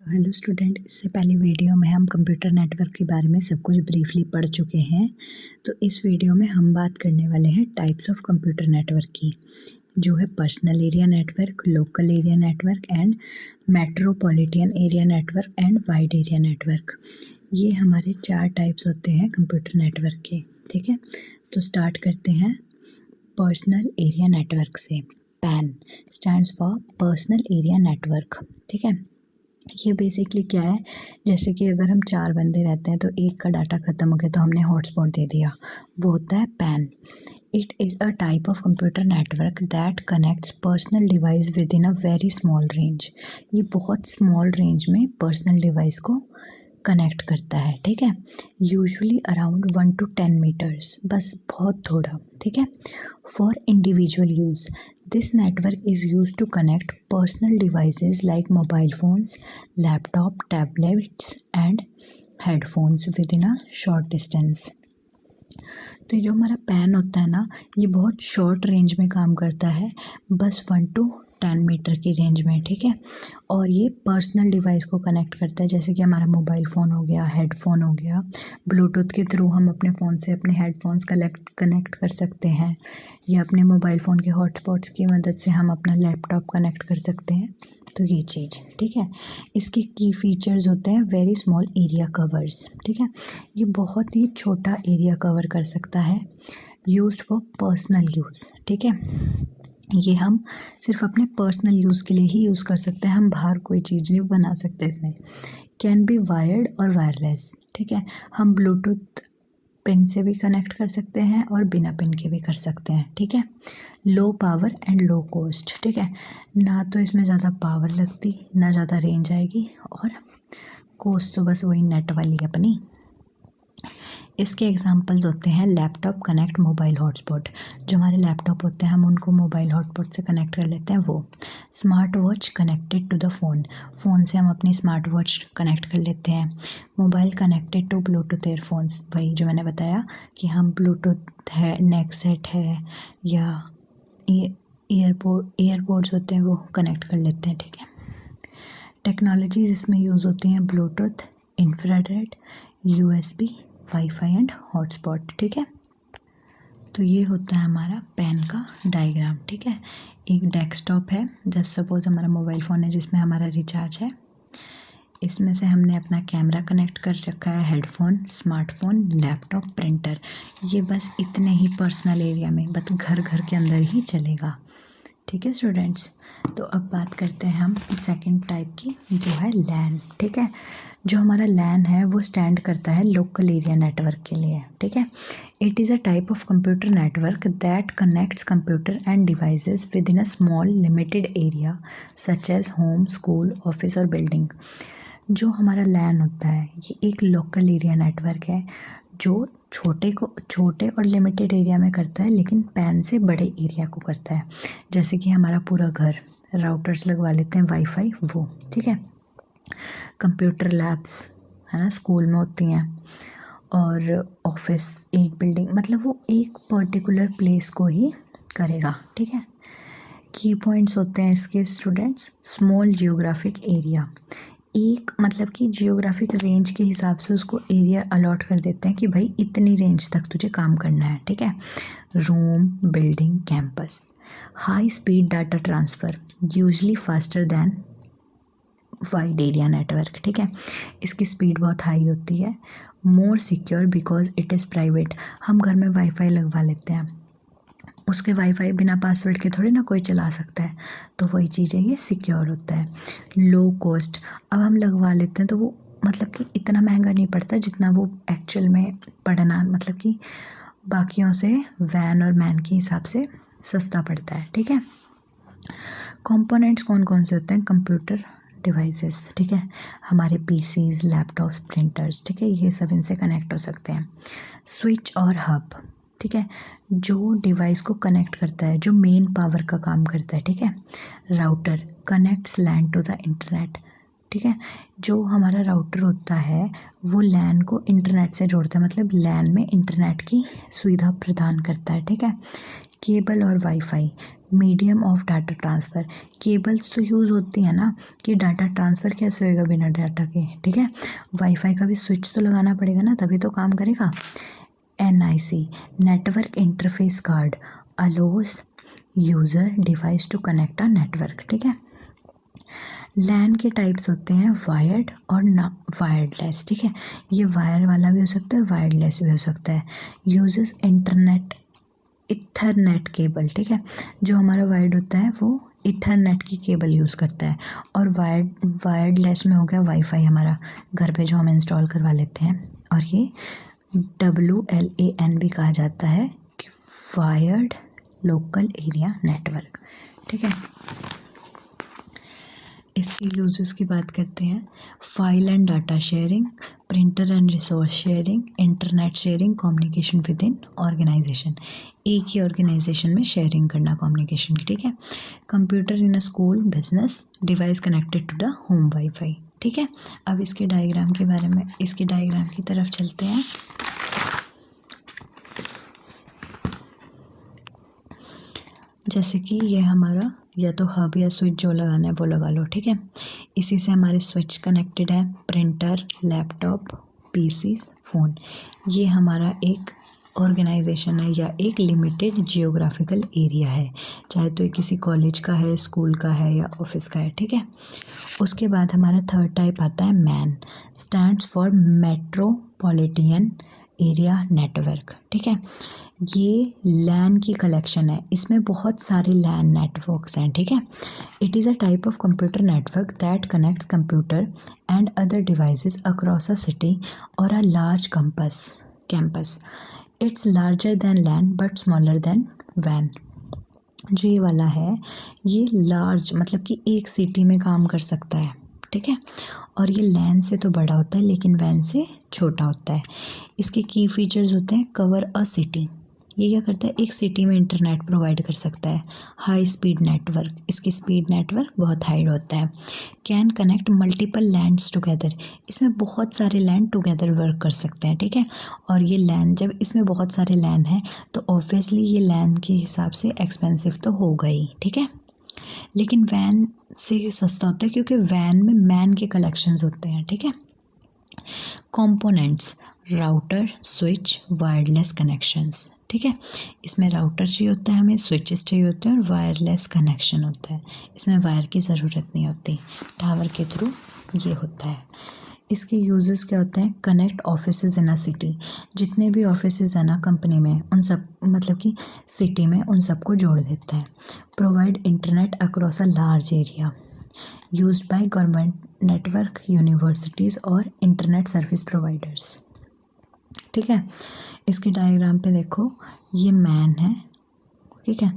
Hello student, इससे पहले video में हम कंप्यूटर नेटवर्क के बारे में सब कुछ ब्रीफली पढ़ चुके हैं। तो इस वीडियो में हम बात करने वाले हैं टाइप्स ऑफ कंप्यूटर नेटवर्क की, जो है personal area network, local area network and metropolitan area network and wide area network. ये हमारे 4 टाइप्स होते हैं कंप्यूटर नेटवर्क के। ठीक है, तो स्टार्ट करते हैं पर्सनल एरिया नेटवर्क से। Pan stands for personal area network. ठीक है, ये बेसिकली क्या है, जैसे कि अगर हम 4 बंदे रहते हैं तो एक का डाटा ख़त्म हो गया तो हमने हॉटस्पॉट दे दिया, वो होता है pan. It is a type of computer network that connects personal device with in a very small range. ये बहुत स्मॉल रेंज में पर्सनल डिवाइस को कनेक्ट करता है। ठीक है, यूजुअली अराउंड 1 to 10 मीटर्स, बस बहुत थोड़ा। ठीक है, for individual use this network is use to connect personal devices like mobile phones, laptop, tablets and headphones within a short distance. तो ये जो हमारा पैन होता है ना, ये बहुत शॉर्ट रेंज में काम करता है, बस 1 to 10 मीटर की रेंज में। ठीक है, और ये पर्सनल डिवाइस को कनेक्ट करता है, जैसे कि हमारा मोबाइल फ़ोन हो गया, हेडफोन हो गया। ब्लूटूथ के थ्रू हम अपने फ़ोन से अपने हेडफोन्स कनेक्ट कर सकते हैं, या अपने मोबाइल फ़ोन के हॉटस्पॉट्स की मदद से हम अपना लैपटॉप कनेक्ट कर सकते हैं। तो ये चीज़, ठीक है, इसके की फीचर्स होते हैं वेरी स्मॉल एरिया कवर्स। ठीक है, ये बहुत ही छोटा एरिया कवर कर सकता है, यूज्ड फॉर पर्सनल यूज़। ठीक है, ये हम सिर्फ अपने पर्सनल यूज़ के लिए ही यूज़ कर सकते हैं, हम बाहर कोई चीज़ नहीं बना सकते इसमें। कैन बी वायर्ड और वायरलेस। ठीक है, हम ब्लूटूथ पिन से भी कनेक्ट कर सकते हैं और बिना पिन के भी कर सकते हैं। ठीक है, low power and low cost. ठीक है, ना तो इसमें ज़्यादा पावर लगती, ना ज़्यादा रेंज आएगी, और कॉस्ट तो बस वही नेट वाली अपनी। इसके एग्जांपल्स होते हैं लैपटॉप कनेक्ट मोबाइल हॉटस्पॉट, जो हमारे लैपटॉप होते हैं हम उनको मोबाइल हॉटस्पॉट से कनेक्ट कर लेते हैं वो। Smart watch connected to the phone, phone से हम अपनी स्मार्ट वॉच कनेक्ट कर लेते हैं। Mobile connected to bluetooth earphones, वही जो मैंने बताया कि हम ब्लूटूथ है, नेक सेट है, या एयरपोर्ट्स होते हैं वो कनेक्ट कर लेते हैं। ठीक है, टेक्नोलॉजीज इसमें यूज़ होती हैं Bluetooth, infrared, USB, wifi and hotspot. ठीक है, तो ये होता है हमारा पैन का डायग्राम। ठीक है, एक डेस्कटॉप है, जैसे सपोज हमारा मोबाइल फ़ोन है जिसमें हमारा रिचार्ज है, इसमें से हमने अपना कैमरा कनेक्ट कर रखा है, हेडफोन, स्मार्टफोन, लैपटॉप, प्रिंटर। ये बस इतने ही पर्सनल एरिया में, बस घर घर के अंदर ही चलेगा। ठीक है स्टूडेंट्स, तो अब बात करते हैं हम सेकंड टाइप की, जो है लैन। ठीक है, जो हमारा लैन है वो स्टैंड करता है लोकल एरिया नेटवर्क के लिए। ठीक है, it is a type of computer network that connects computer end devices with in a small limited area such age home, school, office और बिल्डिंग। जो हमारा लैन होता है ये एक लोकल एरिया नेटवर्क है, जो छोटे और लिमिटेड एरिया में करता है, लेकिन पैन से बड़े एरिया को करता है। जैसे कि हमारा पूरा घर, राउटर्स लगवा लेते हैं, वाईफाई वो। ठीक है, कंप्यूटर लैब्स है ना, स्कूल में होती हैं, और ऑफिस, एक बिल्डिंग, मतलब वो एक पर्टिकुलर प्लेस को ही करेगा। ठीक है, की पॉइंट्स होते हैं इसके स्टूडेंट्स, स्मॉल जियोग्राफिक एरिया, एक मतलब कि जियोग्राफिक रेंज के हिसाब से उसको एरिया अलॉट कर देते हैं कि भाई इतनी रेंज तक तुझे काम करना है। ठीक है, room, building, campus. High speed data transfer, usually faster than wide area network. ठीक है, इसकी स्पीड बहुत हाई होती है। More secure because it is private, हम घर में वाईफाई लगवा लेते हैं, उसके वाईफाई बिना पासवर्ड के थोड़ी ना कोई चला सकता है, तो वही चीज़ है, ये सिक्योर होता है। लो कॉस्ट, अब हम लगवा लेते हैं तो वो मतलब कि इतना महंगा नहीं पड़ता जितना वो एक्चुअल में पड़ना, मतलब कि बाकियों से वैन और मैन के हिसाब से सस्ता पड़ता है। ठीक है, कंपोनेंट्स कौन कौन से होते हैं, कंप्यूटर डिवाइसेस। ठीक है, हमारे पीसीज, लैपटॉप्स, प्रिंटर्स। ठीक है, ये सब इनसे कनेक्ट हो सकते हैं। स्विच और हब, ठीक है, जो डिवाइस को कनेक्ट करता है, जो मेन पावर का काम करता है। ठीक है, router connects LAN to the internet. ठीक है, जो हमारा राउटर होता है वो लैन को इंटरनेट से जोड़ता है, मतलब लैन में इंटरनेट की सुविधा प्रदान करता है। ठीक है, केबल और wifi medium of data transfer. Cables तो यूज़ होती है ना कि डाटा ट्रांसफ़र कैसे होएगा बिना डाटा के, ठीक है। वाईफाई का भी स्विच तो लगाना पड़ेगा ना, तभी तो काम करेगा। NIC network interface card allows user device to connect a network, ठीक है। लैन के टाइप्स होते हैं वायर्ड और ना वायरलेस, ठीक है। ये वायर वाला भी हो सकता है और वायरलेस भी हो सकता है। यूजेस इंटरनेट इथरनेट केबल, ठीक है। जो हमारा वायर्ड होता है वो इथरनेट की केबल यूज़ करता है, और वायर्डलेस में हो गया वाईफाई हमारा घर पे जो हम इंस्टॉल करवा लेते हैं। और ये WLAN भी कहा जाता है कि वायर्ड लोकल एरिया नेटवर्क, ठीक है। इसके यूजेस की बात करते हैं। File and data sharing, printer and resource sharing, internet sharing, communication within organization. एक ही ऑर्गेनाइजेशन में शेयरिंग करना कम्युनिकेशन की, ठीक है। Computer in a school business, device connected to the home wifi, ठीक है। अब इसके डायग्राम के बारे में, इसके डायग्राम की तरफ चलते हैं। जैसे कि ये हमारा या तो हब या स्विच जो लगाना है वो लगा लो, ठीक है। इसी से हमारे स्विच कनेक्टेड है, प्रिंटर, लैपटॉप, पीसीस, फ़ोन। ये हमारा एक ऑर्गेनाइजेशन है या एक लिमिटेड जियोग्राफिकल एरिया है, चाहे तो ये किसी कॉलेज का है, स्कूल का है या ऑफिस का है, ठीक है। उसके बाद हमारा थर्ड टाइप आता है man, stands for metropolitan area network, ठीक है। ये लैन की कलेक्शन है, इसमें बहुत सारे लैन नेटवर्क्स हैं, ठीक है। It is a type of computer network that connects computer and other devices across a city or a large campus. It's larger than LAN but smaller than वैन। जो ये वाला है ये लार्ज मतलब कि एक सिटी में काम कर सकता है, ठीक है। और ये लैन से तो बड़ा होता है लेकिन वैन से छोटा होता है। इसके की फीचर्स होते हैं कवर अ सिटी, ये क्या करता है एक सिटी में इंटरनेट प्रोवाइड कर सकता है। हाई स्पीड नेटवर्क, इसकी स्पीड नेटवर्क बहुत हाई होता है। Can connect multiple lands together, इसमें बहुत सारे लैंड टुगेदर वर्क कर सकते हैं, ठीक है। और ये लैंड जब इसमें बहुत सारे लैंड हैं तो ऑब्वियसली ये लैंड के हिसाब से एक्सपेंसिव तो होगा ही, ठीक है। लेकिन वैन से सस्ता होता है क्योंकि वैन में मैन के कलेक्शंस होते हैं, ठीक है। Components, router, switch, wireless connections, ठीक है। इसमें राउटर चाहिए होता है हमें, स्विचेस चाहिए होते हैं और वायरलेस कनेक्शन होता है। इसमें वायर की ज़रूरत नहीं होती, टावर के थ्रू ये होता है। इसके यूजेस क्या होते हैं, कनेक्ट ऑफिसेज इन अ सिटी, जितने भी ऑफिसेज हैं ना कंपनी में उन सब मतलब कि सिटी में उन सबको जोड़ देता है। Provide internet across a large area, used by government network, universities और इंटरनेट सर्विस प्रोवाइडर्स, ठीक है। इसके डायग्राम पे देखो ये मैन है, ठीक है।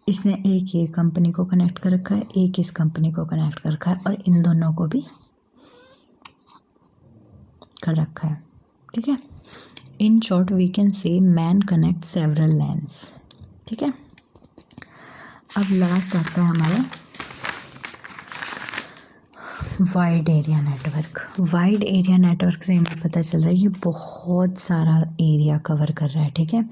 इसने एक ये कंपनी को कनेक्ट कर रखा है, एक इस कंपनी को कनेक्ट कर रखा है और इन दोनों को भी कर रखा है, ठीक है। In short we can say MAN connect several LANs, ठीक है। अब लास्ट आता है हमारा wide area network. Wide area network से हमें पता चल रहा है ये बहुत सारा एरिया कवर कर रहा है, ठीक है।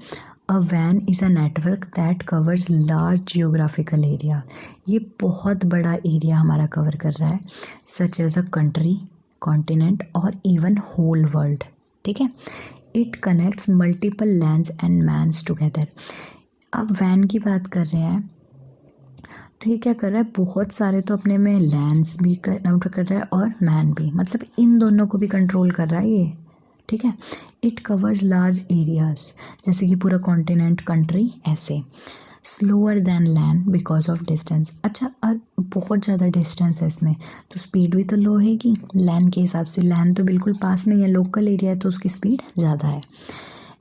अ वैन is a network that covers large geographical area, ये बहुत बड़ा एरिया हमारा कवर कर रहा है, such as a country, continent or even whole world, ठीक है। It connects multiple LANs and MANs together. अब वैन की बात कर रहे हैं तो ये क्या कर रहा है, बहुत सारे तो अपने में लैंड्स भी काउंट कर रहा है और मैन भी, मतलब इन दोनों को भी कंट्रोल कर रहा है ये, ठीक है। इट कवर्स लार्ज एरियाज, जैसे कि पूरा कॉन्टिनेंट, कंट्री, ऐसे। Slower then land because of distance, अच्छा और बहुत ज़्यादा डिस्टेंस है इसमें तो स्पीड भी तो लो रहेगी लैंड के हिसाब से। लैंड तो बिल्कुल पास में है, लोकल एरिया है तो उसकी स्पीड ज़्यादा है।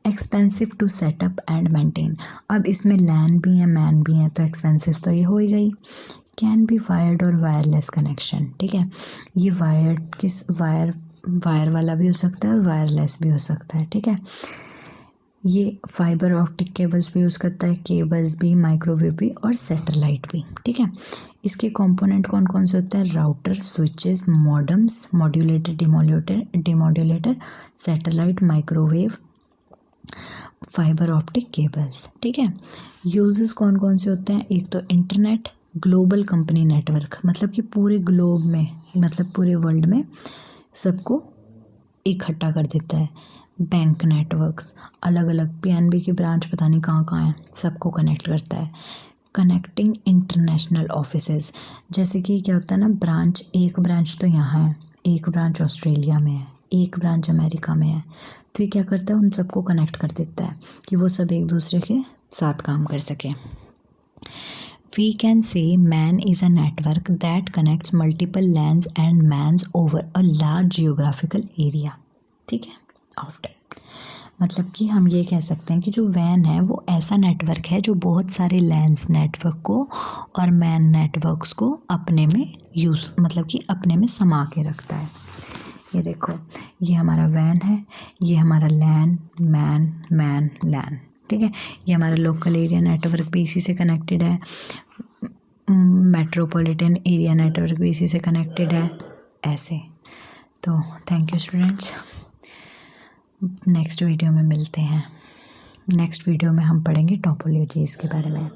Expensive to setup and maintain, अब इसमें लैन भी है मैन भी है तो एक्सपेंसिव तो ये हो ही गई। कैन बी वायर्ड और वायरलेस कनेक्शन, ठीक है। ये वायर वाला भी हो सकता है और वायरलेस भी हो सकता है, ठीक है। ये फाइबर ऑप्टिक केबल्स भी यूज़ करता है, केबल्स भी, माइक्रोवेव भी और सैटेलाइट भी, ठीक है। इसके कंपोनेंट कौन कौन से होते हैं, router, switches, modems, modulator, demodulator, satellite, microwave, fibre optic cables, ठीक है। यूजेस कौन कौन से होते हैं, एक तो इंटरनेट, ग्लोबल कंपनी नेटवर्क, मतलब कि पूरे ग्लोब में, मतलब पूरे वर्ल्ड में सबको इकट्ठा कर देता है। बैंक नेटवर्क्स, अलग अलग पीएनबी की ब्रांच पता नहीं कहाँ कहाँ हैं, सबको कनेक्ट करता है। कनेक्टिंग इंटरनेशनल ऑफिसेज, जैसे कि क्या होता है ना, ब्रांच, एक ब्रांच तो यहाँ है, एक ब्रांच ऑस्ट्रेलिया में है, एक ब्रांच अमेरिका में है, तो ये क्या करता है, उन सबको कनेक्ट कर देता है कि वो सब एक दूसरे के साथ काम कर सकें। We can say MAN is a network that connects multiple LANs and MANs over a large geographical area, ठीक है, ऑफ्टन, मतलब कि हम ये कह सकते हैं कि जो वैन है वो ऐसा नेटवर्क है जो बहुत सारे लैंस नेटवर्क को और मैन नेटवर्क्स को अपने में यूज़, मतलब कि अपने में समा के रखता है। ये देखो, ये हमारा वैन है, ये हमारा लैन, मैन, मैन, लैन, ठीक है। ये हमारा लोकल एरिया नेटवर्क भी इसी से कनेक्टेड है, मेट्रोपॉलिटन एरिया नेटवर्क भी इसी से कनेक्टेड है, ऐसे। तो thank you students, next video में मिलते हैं। नेक्स्ट वीडियो में हम पढ़ेंगे टोपोलॉजीज़ के बारे में।